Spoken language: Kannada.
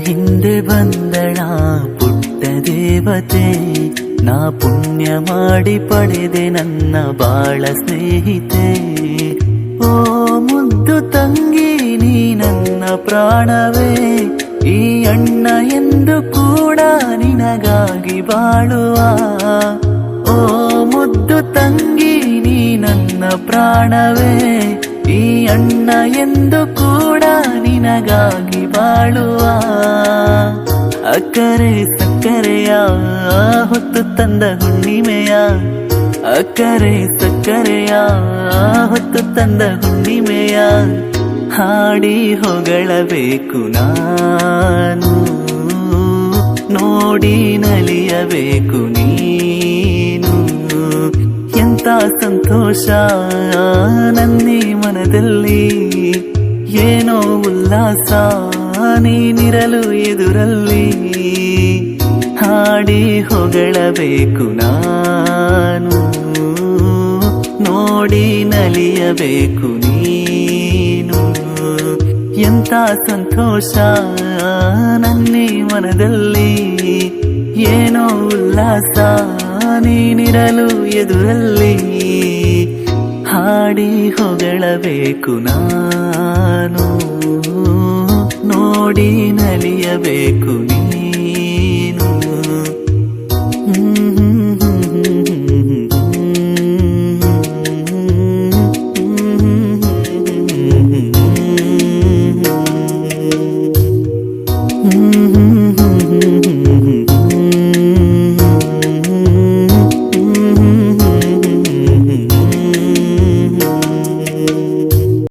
ಹಿಂದೆ ಬಂದಳ ಪುಟ್ಟ ದೇವತೆ, ನಾ ಪುಣ್ಯ ಮಾಡಿ ಪಡೆದೆ ನನ್ನ ಬಾಳ ಸ್ನೇಹಿತೆ. ಓ ಮುದ್ದು ತಂಗಿ ನೀ ನನ್ನ ಪ್ರಾಣವೇ, ಈ ಅಣ್ಣ ಎಂದು ಕೂಡ ನಿನಗಾಗಿ ಬಾಳುವ. ಓ ಮುದ್ದು ತಂಗಿ ನೀ ನನ್ನ ಪ್ರಾಣವೇ, ಈ ಅಣ್ಣ ಎಂದು ಕೂಡ ನಿನಗಾಗಿ ಬಾಳುವ. ಅಕ್ಕರೆ ಸಕ್ಕರೆಯ ಹೊತ್ತು ತಂದ ಹುಣ್ಣಿಮೆಯ, ಅಕ್ಕರೆ ಸಕ್ಕರೆಯ ಹೊತ್ತು ತಂದ ಹುಣ್ಣಿಮೆಯ, ಹಾಡಿ ಹೊಗಳಬೇಕು ನಾನು, ನೋಡಿ ನಲಿಯಬೇಕು ನೀನು. ಎಂತ ಸಂತೋಷ ನನ್ನಿ ಮನದಲ್ಲಿ, ಏನೋ ಉಲ್ಲಾಸ ನೀನಿರಲು ಎದುರಲ್ಲಿ. ಹಾಡಿ ಹೊಗಳಬೇಕು ನಾನು, ನೋಡಿ ನಲಿಯಬೇಕು ನೀನು. ಎಂತ ಸಂತೋಷ ನನ್ನಿ ಮನದಲ್ಲಿ, ಏನೋ ಉಲ್ಲಾಸ ನೀನಿರಲು ಎದುರಲ್ಲಿ. ಹಾಡಿ ಹೊಗಳಬೇಕು ನಾನು, ನೋಡಿ ನಲಿಯಬೇಕು.